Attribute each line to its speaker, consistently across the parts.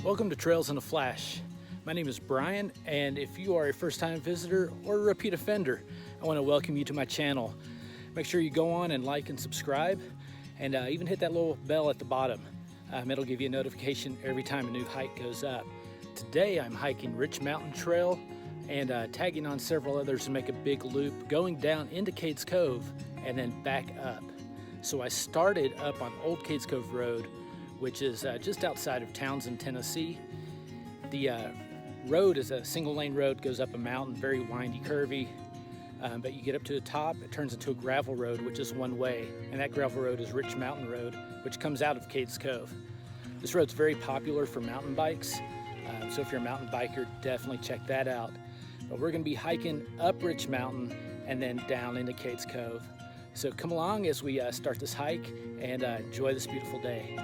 Speaker 1: Welcome to Trails in a Flash. My name is Brian, and if you are a first-time visitor or a repeat offender, I want to welcome you to my channel. Make sure you go on and like and subscribe, and even hit that little bell at the bottom. It'll give you a notification every time a new hike goes up. Today I'm hiking Rich Mountain Trail and tagging on several others to make a big loop, going down into Cades Cove and then back up. So I started up on Old Cades Cove Road, which is just outside of Townsend, Tennessee. The road is a single lane road, goes up a mountain, very windy, curvy. But you get up to the top, it turns into a gravel road, which is one way. And that gravel road is Rich Mountain Road, which comes out of Cades Cove. This road's very popular for mountain bikes. So if you're a mountain biker, definitely check that out. But we're gonna be hiking up Rich Mountain and then down into Cades Cove. So come along as we start this hike and enjoy this beautiful day.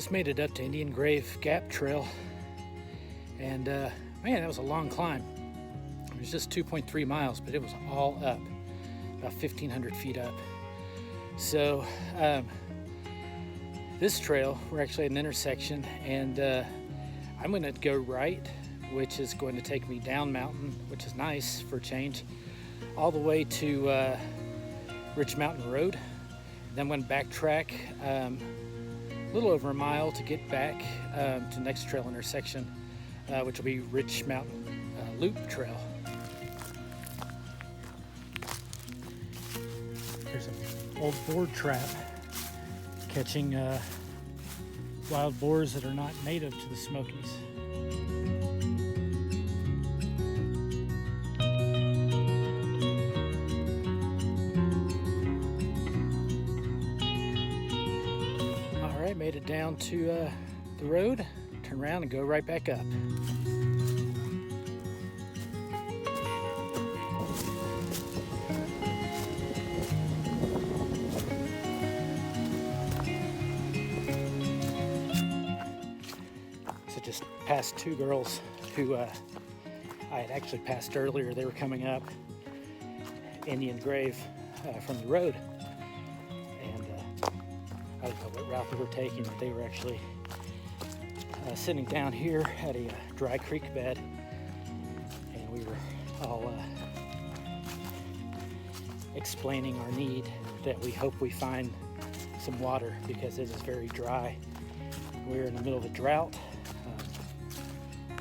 Speaker 1: Made it up to Indian Grave Gap Trail, and man, that was a long climb. It was just 2.3 miles, but it was all up, about 1,500 feet up. So this trail, we're actually at an intersection, and I'm going to go right, which is going to take me down mountain, which is nice for a change, all the way to Rich Mountain Road. Then I'm going to backtrack a little over a mile to get back to the next trail intersection, which will be Rich Mountain Loop Trail. There's an old boar trap catching wild boars that are not native to the Smokies. Made it down to the road, turn around and go right back up. So just passed two girls who I had actually passed earlier. They were coming up Indian Grave from the road. I don't know what route they were taking, but they were actually sitting down here at a dry creek bed, and we were all explaining our need, that we hope we find some water because it is very dry. We're in the middle of a drought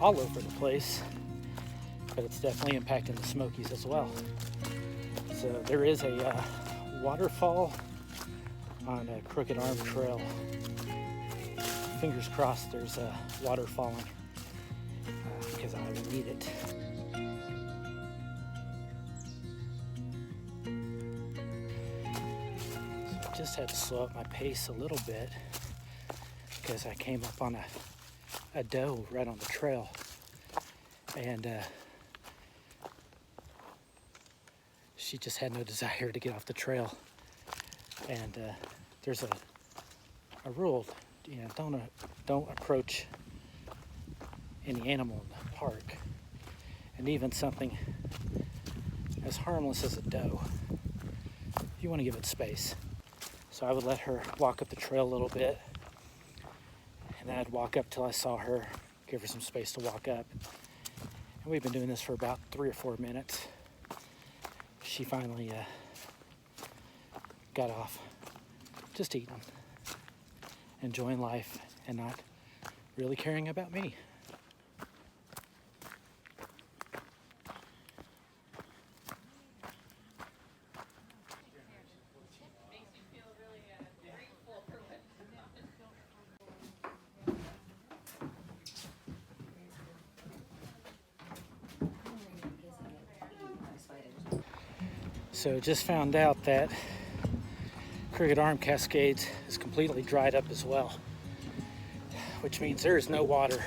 Speaker 1: all over the place, but it's definitely impacting the Smokies as well. So there is a waterfall on a Crooked Arm Trail. Fingers crossed there's water falling because I will need it. So I just had to slow up my pace a little bit because I came up on a doe right on the trail, and she just had no desire to get off the trail. And there's a rule, you know, don't approach any animal in the park, and even something as harmless as a doe. You want to give it space. So I would let her walk up the trail a little bit, and then I'd walk up till I saw her, give her some space to walk up. And we've been doing this for about 3 or 4 minutes. She finally got off, just eating, enjoying life, and not really caring about me. So just found out that Crooked Arm Cascades is completely dried up as well, which means there is no water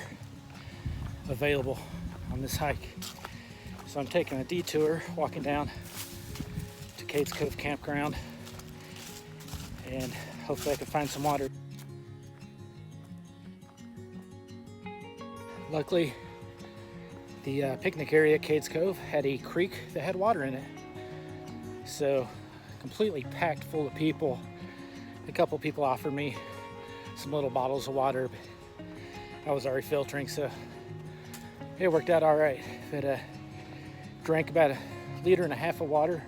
Speaker 1: available on this hike. So I'm taking a detour, walking down to Cades Cove campground, and hopefully I can find some water. Luckily, the picnic area at Cades Cove had a creek that had water in it. So completely packed full of people. A couple people offered me some little bottles of water, but I was already filtering, so it worked out all right. But drank about 1.5 liters of water,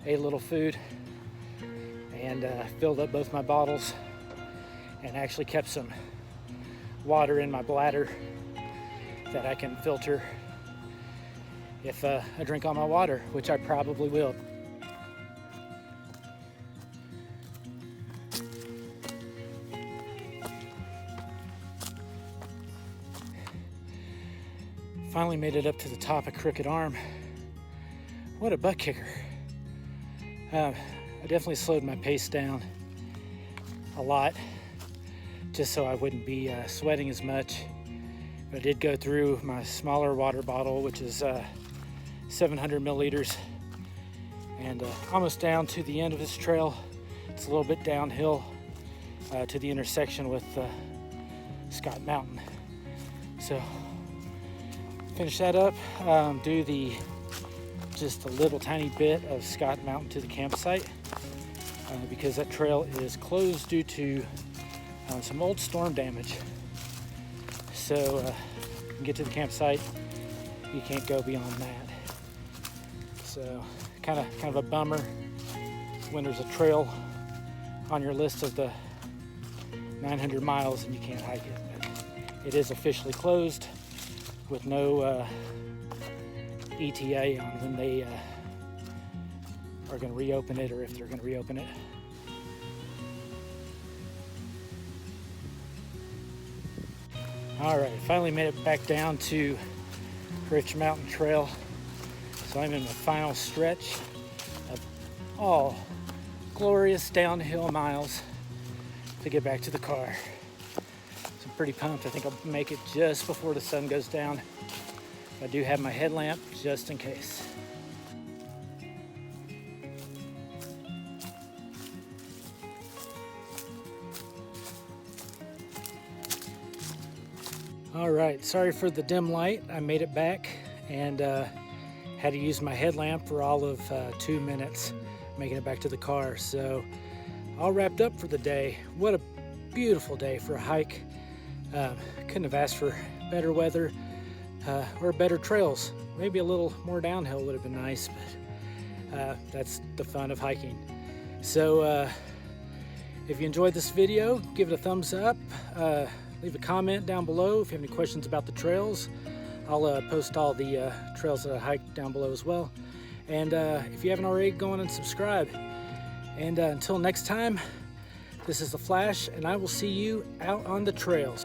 Speaker 1: ate a little food, and filled up both my bottles, and actually kept some water in my bladder that I can filter if I drink all my water, which I probably will. Finally made it up to the top of Crooked Arm. What a butt kicker. I definitely slowed my pace down a lot just so I wouldn't be sweating as much. But I did go through my smaller water bottle, which is 700 milliliters, and almost down to the end of this trail. It's a little bit downhill to the intersection with Scott Mountain. So finish that up, do just a little tiny bit of Scott Mountain to the campsite because that trail is closed due to some old storm damage. So you can get to the campsite, you can't go beyond that. So kind of a bummer when there's a trail on your list of the 900 miles and you can't hike it. But it is officially closed with no ETA on when they are going to reopen it, or if they're going to reopen it. All right, finally made it back down to Rich Mountain Trail. So I'm in the final stretch of all glorious downhill miles to get back to the car. So I'm pretty pumped. I think I'll make it just before the sun goes down. I do have my headlamp just in case. All right, sorry for the dim light. I made it back and had to use my headlamp for all of 2 minutes making it back to the car. So all wrapped up for the day. What a beautiful day for a hike. Couldn't have asked for better weather or better trails. Maybe a little more downhill would have been nice, but that's the fun of hiking. So if you enjoyed this video, give it a thumbs up. Leave a comment down below if you have any questions about the trails. I'll post all the trails that I hiked down below as well. And if you haven't already, go on and subscribe. And until next time, this is The Flash, and I will see you out on the trails.